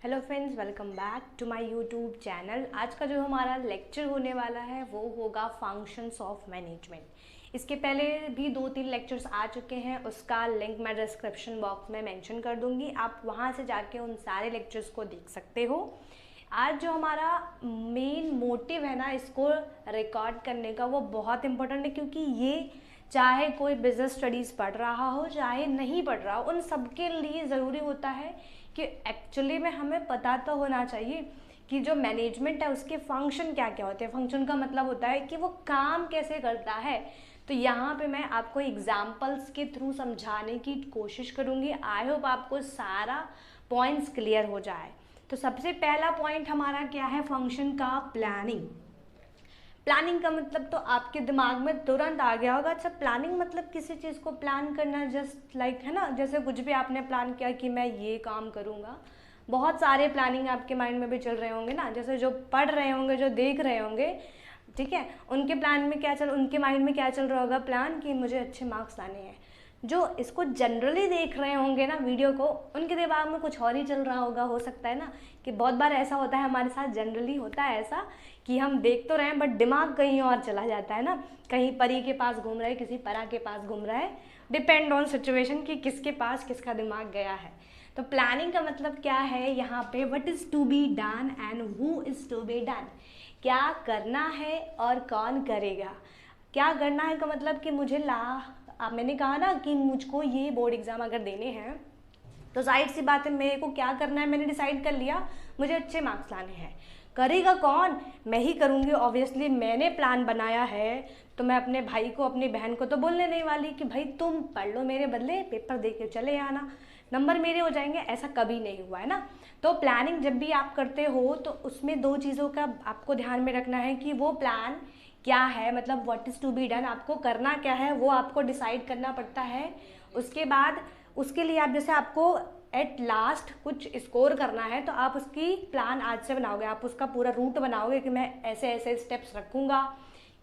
Hello friends, welcome back to my YouTube channel. आज का जो हमारा लेक्चर होने वाला है वो होगा फंक्शंस ऑफ मैनेजमेंट। इसके पहले भी 2-3 लेक्चर्स आ चुके हैं, उसका लिंक मैं डिस्क्रिप्शन बॉक्स में मेंशन कर दूंगी, आप वहां से जाके उन सारे लेक्चर्स को देख सकते हो। आज जो हमारा मेन मोटिव है ना इसको रिकॉर्ड करने का, वो बहुत इम्पोर्टेंट है, क्योंकि ये चाहे कोई बिजनेस स्टडीज़ पढ़ रहा हो चाहे नहीं पढ़ रहा हो, उन सबके लिए ज़रूरी होता है कि एक्चुअली में हमें पता तो होना चाहिए कि जो मैनेजमेंट है उसके फंक्शन क्या क्या होते हैं। फंक्शन का मतलब होता है कि वो काम कैसे करता है। तो यहाँ पे मैं आपको एग्जाम्पल्स के थ्रू समझाने की कोशिश करूँगी। आई होप आपको सारा पॉइंट्स क्लियर हो जाए। तो सबसे पहला पॉइंट हमारा क्या है, फंक्शन का प्लानिंग। प्लानिंग का मतलब तो आपके दिमाग में तुरंत आ गया होगा। अच्छा, प्लानिंग मतलब किसी चीज़ को प्लान करना, जस्ट लाइक है ना, जैसे कुछ भी आपने प्लान किया कि मैं ये काम करूँगा। बहुत सारे प्लानिंग आपके माइंड में भी चल रहे होंगे ना, जैसे जो पढ़ रहे होंगे, जो देख रहे होंगे, ठीक है, उनके प्लान में क्या उनके माइंड में क्या चल रहा होगा, प्लान कि मुझे अच्छे मार्क्स लाने हैं। जो इसको जनरली देख रहे होंगे ना वीडियो को, उनके दिमाग में कुछ और ही चल रहा होगा। हो सकता है ना कि बहुत बार ऐसा होता है, हमारे साथ जनरली होता है ऐसा कि हम देख तो रहे हैं बट दिमाग कहीं और चला जाता है ना, कहीं परी के पास घूम रहा है, किसी परा के पास घूम रहा है। डिपेंड ऑन सिचुएशन कि किसके पास किसका दिमाग गया है। तो प्लानिंग का मतलब क्या है यहाँ पे, what is to be done and who is to be done. क्या करना है और कौन करेगा। क्या करना है का मतलब कि मुझे मैंने कहा ना कि मुझको ये बोर्ड एग्ज़ाम अगर देने हैं तो जाहिर सी बात है मेरे को क्या करना है, मैंने डिसाइड कर लिया, मुझे अच्छे मार्क्स लाने हैं। करेगा कौन, मैं ही करूँगी ऑब्वियसली। मैंने प्लान बनाया है तो मैं अपने भाई को, अपनी बहन को तो बोलने नहीं वाली कि भाई तुम पढ़ लो मेरे बदले, पेपर दे के चले आना, नंबर मेरे हो जाएंगे। ऐसा कभी नहीं हुआ है ना। तो प्लानिंग जब भी आप करते हो तो उसमें 2 चीज़ों का आपको ध्यान में रखना है कि वो प्लान क्या है, मतलब what is to be done, आपको करना क्या है वो आपको डिसाइड करना पड़ता है। उसके बाद उसके लिए आप, जैसे आपको एट लास्ट कुछ स्कोर करना है तो आप उसकी प्लान आज से बनाओगे, आप उसका पूरा रूट बनाओगे कि मैं ऐसे ऐसे स्टेप्स रखूँगा,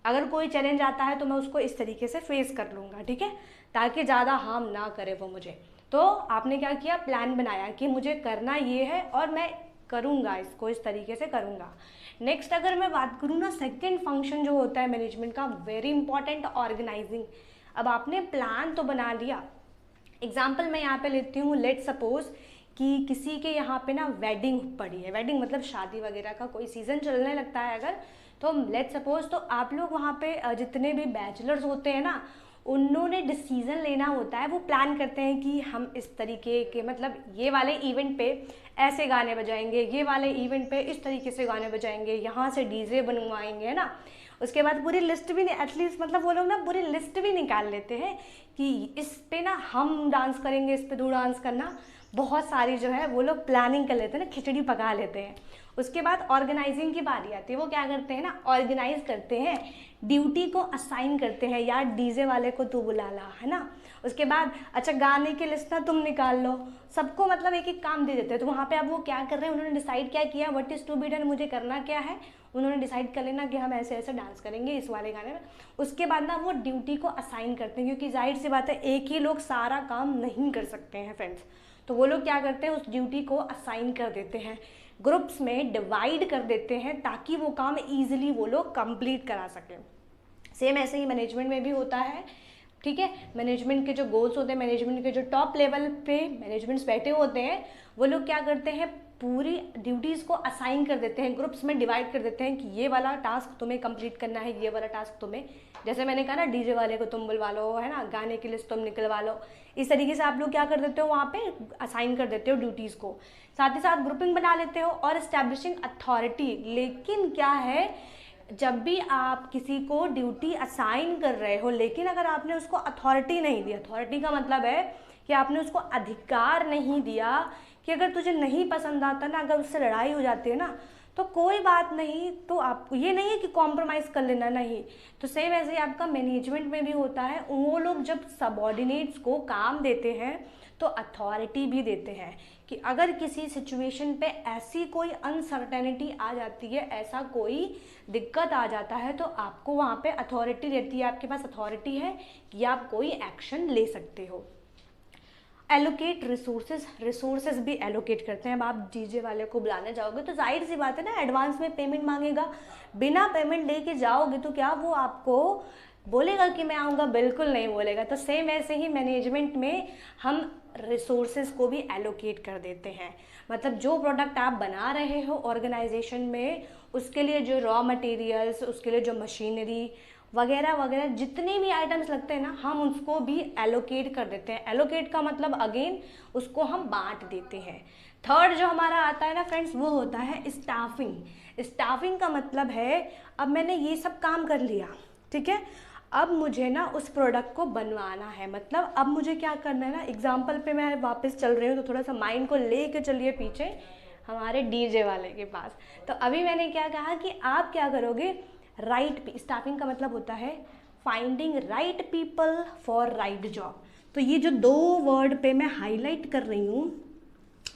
अगर कोई चैलेंज आता है तो मैं उसको इस तरीके से फेस कर लूँगा, ठीक है, ताकि ज़्यादा हार्म ना करे वो मुझे। तो आपने क्या किया, प्लान बनाया कि मुझे करना ये है और मैं करूँगा, इसको इस तरीके से करूँगा। नेक्स्ट अगर मैं बात करूँ ना, सेकंड फंक्शन जो होता है मैनेजमेंट का, वेरी इंपॉर्टेंट, ऑर्गेनाइजिंग। अब आपने प्लान तो बना लिया। एग्जाम्पल मैं यहाँ पे लेती हूँ, लेट सपोज कि किसी के यहाँ पे ना वेडिंग पड़ी है। वेडिंग मतलब शादी वगैरह का कोई सीज़न चलने लगता है अगर, तो लेट सपोज तो आप लोग वहाँ पे जितने भी बैचलर्स होते हैं ना, उन्होंने डिसीज़न लेना होता है। वो प्लान करते हैं कि हम इस तरीके के, मतलब ये वाले इवेंट पे ऐसे गाने बजाएंगे, ये वाले इवेंट पे इस तरीके से गाने बजाएंगे, यहाँ से डीजे बनवाएंगे, है ना। उसके बाद पूरी लिस्ट भी एटलीस्ट, मतलब वो लोग ना पूरी लिस्ट भी निकाल लेते हैं कि इस पे ना हम डांस करेंगे, इस पे तू डांस करना। बहुत सारी जो है वो लोग प्लानिंग कर लेते हैं ना, खिचड़ी पका लेते हैं। उसके बाद ऑर्गेनाइजिंग की बारी आती है। वो क्या करते हैं ना, ऑर्गेनाइज करते हैं, ड्यूटी को असाइन करते हैं, यार डीजे वाले को तू बुला ला, है ना। उसके बाद अच्छा गाने की लिस्ट ना तुम निकाल लो, सबको मतलब एक एक काम दे देते हैं। तो वहाँ पे अब वो क्या कर रहे हैं, उन्होंने डिसाइड क्या किया, what is to be done, मुझे करना क्या है, उन्होंने डिसाइड कर लेना कि हम ऐसे ऐसे डांस करेंगे इस वाले गाने में। उसके बाद ना वो ड्यूटी को असाइन करते हैं, क्योंकि जाहिर सी बात है एक ही लोग सारा काम नहीं कर सकते हैं फ्रेंड्स। तो वो लोग क्या करते हैं, उस ड्यूटी को असाइन कर देते हैं, ग्रुप्स में डिवाइड कर देते हैं, ताकि वो काम ईजिली वो लोग कंप्लीट करा सकें। सेम ऐसे ही मैनेजमेंट में भी होता है, ठीक है। मैनेजमेंट के जो गोल्स होते हैं, मैनेजमेंट के जो टॉप लेवल पे मैनेजमेंट्स बैठे होते हैं, वो लोग क्या करते हैं, पूरी ड्यूटीज़ को असाइन कर देते हैं, ग्रुप्स में डिवाइड कर देते हैं कि ये वाला टास्क तुम्हें कंप्लीट करना है, ये वाला टास्क तुम्हें, जैसे मैंने कहा ना डीजे वाले को तुम बुलवा लो, है ना, गाने की लिस्ट तुम निकलवा लो। इस तरीके से आप लोग क्या कर देते हो, वहाँ पे असाइन कर देते हो ड्यूटीज़ को, साथ ही साथ ग्रुपिंग बना लेते हो और एस्टैब्लिशिंग अथॉरिटी। लेकिन क्या है, जब भी आप किसी को ड्यूटी असाइन कर रहे हो, लेकिन अगर आपने उसको अथॉरिटी नहीं दी, अथॉरिटी का मतलब है कि आपने उसको अधिकार नहीं दिया कि अगर तुझे नहीं पसंद आता ना, अगर उससे लड़ाई हो जाती है ना, तो कोई बात नहीं, तो आपको ये नहीं है कि कॉम्प्रोमाइज़ कर लेना, नहीं। तो सेम ऐसे ही आपका मैनेजमेंट में भी होता है, वो लोग जब सबऑर्डिनेट्स को काम देते हैं तो अथॉरिटी भी देते हैं कि अगर किसी सिचुएशन पे ऐसी कोई अनसर्टेनिटी आ जाती है, ऐसा कोई दिक्कत आ जाता है, तो आपको वहाँ पे अथॉरिटी रहती है, आपके पास अथॉरिटी है कि आप कोई एक्शन ले सकते हो। एलोकेट रिसोर्सेज भी एलोकेट करते हैं। अब आप डीजे वाले को बुलाने जाओगे तो जाहिर सी बात है ना, एडवांस में पेमेंट मांगेगा। बिना पेमेंट दे के जाओगे तो क्या वो आपको बोलेगा कि मैं आऊँगा? बिल्कुल नहीं बोलेगा। तो सेम ऐसे ही मैनेजमेंट में हम रिसोर्सेज को भी एलोकेट कर देते हैं। मतलब जो प्रोडक्ट आप बना रहे हो ऑर्गेनाइजेशन में, उसके लिए जो रॉ मटेरियल्स, उसके लिए जो मशीनरी वगैरह वगैरह जितने भी आइटम्स लगते हैं ना, हम उसको भी एलोकेट कर देते हैं। एलोकेट का मतलब अगेन उसको हम बांट देते हैं। थर्ड जो हमारा आता है ना फ्रेंड्स, वो होता है स्टाफिंग। स्टाफिंग का मतलब है, अब मैंने ये सब काम कर लिया, ठीक है, अब मुझे ना उस प्रोडक्ट को बनवाना है। मतलब अब मुझे क्या करना है ना, एग्जाम्पल पे मैं वापस चल रही हूँ तो थोड़ा सा माइंड को ले के चलिए पीछे हमारे डीजे वाले के पास। तो अभी मैंने क्या कहा कि आप क्या करोगे, स्टाफिंग का मतलब होता है finding right people for right job. तो ये जो 2 वर्ड पे मैं हाईलाइट कर रही हूँ,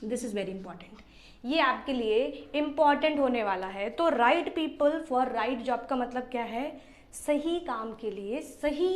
दिस इज़ वेरी इंपॉर्टेंट, ये आपके लिए इम्पॉर्टेंट होने वाला है। तो right people for right job का मतलब क्या है, सही काम के लिए सही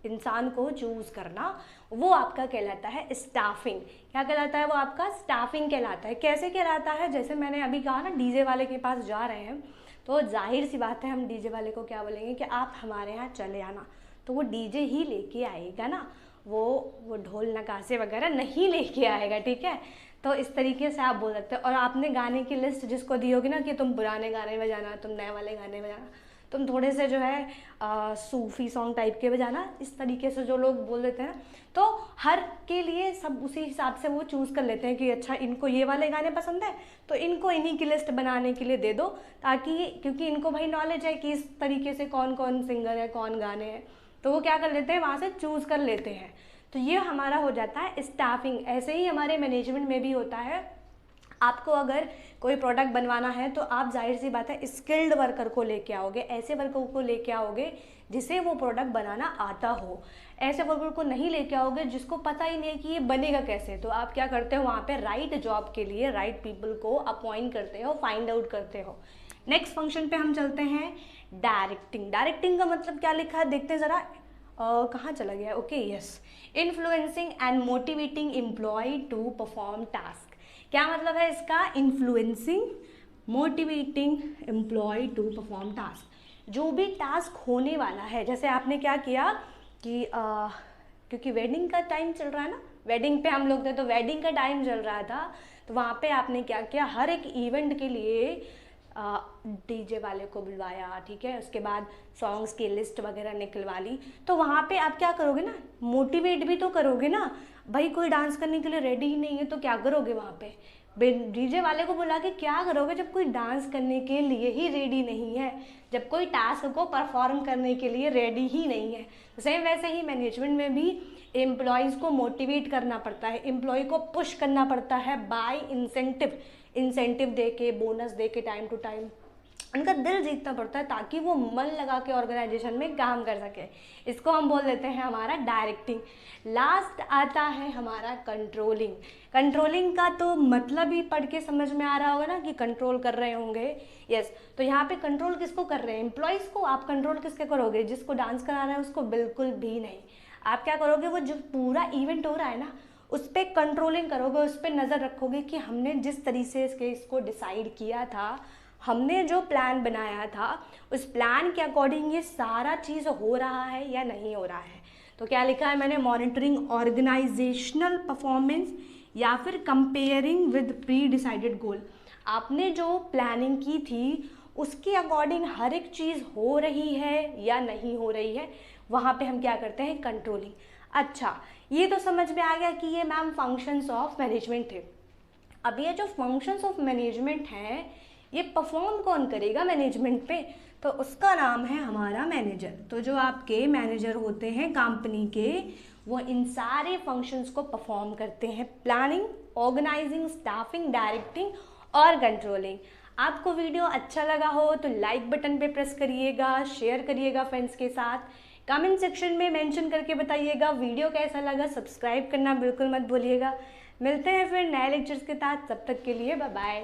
इंसान को चूज़ करना, वो आपका कहलाता है स्टाफिंग। क्या कहलाता है? वो आपका स्टाफिंग कहलाता है। कैसे कहलाता है? जैसे मैंने अभी कहा ना, डीजे वाले के पास जा रहे हैं तो जाहिर सी बात है हम डीजे वाले को क्या बोलेंगे कि आप हमारे यहाँ चले आना। तो वो डीजे ही लेके आएगा ना, वो ढोल नगासे वगैरह नहीं लेके आएगा, ठीक है। तो इस तरीके से आप बोल सकते हैं। और आपने गाने की लिस्ट जिसको दी होगी ना कि तुम पुराने गाने बजाना, तुम नए वाले गाने बजाना, तुम थोड़े से जो है सूफी सॉन्ग टाइप के बजाना, इस तरीके से जो लोग बोल देते हैं, तो हर के लिए सब उसी हिसाब से वो चूज़ कर लेते हैं कि अच्छा इनको ये वाले गाने पसंद है तो इनको इन्हीं की लिस्ट बनाने के लिए दे दो, ताकि क्योंकि इनको भाई नॉलेज है कि इस तरीके से कौन कौन सिंगर है, कौन गाने हैं, तो वो क्या कर लेते हैं, वहाँ से चूज़ कर लेते हैं। तो ये हमारा हो जाता है स्टाफिंग। ऐसे ही हमारे मैनेजमेंट में भी होता है। आपको अगर कोई प्रोडक्ट बनवाना है तो आप जाहिर सी बात है स्किल्ड वर्कर को लेके आओगे, ऐसे वर्कर को लेके आओगे जिसे वो प्रोडक्ट बनाना आता हो। ऐसे वर्कर को नहीं लेके आओगे जिसको पता ही नहीं कि ये बनेगा कैसे। तो आप क्या करते हो, वहाँ पे राइट जॉब के लिए राइट पीपल को अपॉइंट करते हो, फाइंड आउट करते हो। नेक्स्ट फंक्शन पे हम चलते हैं, डायरेक्टिंग। डायरेक्टिंग का मतलब क्या लिखा है देखते हैं ज़रा, कहाँ चला गया, okay yes, influencing and motivating employ to perform task. क्या मतलब है इसका, influencing motivating employ to perform task. जो भी टास्क होने वाला है, जैसे आपने क्या किया कि क्योंकि वेडिंग का टाइम चल रहा है ना, वेडिंग पे हम लोग थे तो वेडिंग का टाइम चल रहा था, तो वहाँ पे आपने क्या किया, हर एक इवेंट के लिए डीजे वाले को बुलवाया, ठीक है, उसके बाद सॉन्ग्स की लिस्ट वगैरह निकलवा ली। तो वहाँ पे आप क्या करोगे ना, मोटिवेट भी तो करोगे ना। भाई कोई डांस करने के लिए रेडी ही नहीं है तो क्या करोगे वहाँ पे, डीजे वाले को बुला के क्या करोगे जब कोई डांस करने के लिए ही रेडी नहीं है, जब कोई टास्क को परफॉर्म करने के लिए रेडी ही नहीं है। सेम वैसे ही मैनेजमेंट में भी एम्प्लॉयज़ को मोटिवेट करना पड़ता है, एम्प्लॉय को पुश करना पड़ता है बाय इंसेंटिव दे के, बोनस दे के, टाइम टू टाइम उनका दिल जीतना पड़ता है ताकि वो मन लगा के ऑर्गेनाइजेशन में काम कर सके। इसको हम बोल देते हैं हमारा डायरेक्टिंग। लास्ट आता है हमारा कंट्रोलिंग। कंट्रोलिंग का तो मतलब ही पढ़ के समझ में आ रहा होगा ना कि कंट्रोल कर रहे होंगे, यस। तो यहाँ पे कंट्रोल किसको कर रहे हैं, एम्प्लॉयज़ को। आप कंट्रोल किसके करोगे, जिसको डांस कराना है उसको बिल्कुल भी नहीं। आप क्या करोगे, वो जो पूरा इवेंट हो रहा है ना उस पर कंट्रोलिंग करोगे, उस पर नज़र रखोगे कि हमने जिस तरीके से इसको डिसाइड किया था, हमने जो प्लान बनाया था उस प्लान के अकॉर्डिंग ये सारा चीज़ हो रहा है या नहीं हो रहा है। तो क्या लिखा है मैंने, मॉनिटरिंग ऑर्गेनाइजेशनल परफॉर्मेंस या फिर कंपेयरिंग विद प्री डिसाइडेड गोल। आपने जो प्लानिंग की थी उसके अकॉर्डिंग हर एक चीज़ हो रही है या नहीं हो रही है, वहाँ पे हम क्या करते हैं, कंट्रोलिंग। अच्छा, ये तो समझ में आ गया कि ये मैम फंक्शंस ऑफ मैनेजमेंट थे। अब ये जो फंक्शंस ऑफ मैनेजमेंट हैं ये परफॉर्म कौन करेगा मैनेजमेंट पे, तो उसका नाम है हमारा मैनेजर। तो जो आपके मैनेजर होते हैं कंपनी के, वो इन सारे फंक्शंस को परफॉर्म करते हैं, प्लानिंग, ऑर्गेनाइजिंग, स्टाफिंग, डायरेक्टिंग और कंट्रोलिंग। आपको वीडियो अच्छा लगा हो तो लाइक बटन पे प्रेस करिएगा, शेयर करिएगा फ्रेंड्स के साथ, कमेंट सेक्शन में मेंशन करके बताइएगा वीडियो कैसा लगा, सब्सक्राइब करना बिल्कुल मत भूलिएगा। मिलते हैं फिर नए लेक्चर्स के साथ, तब तक के लिए बाय बाय।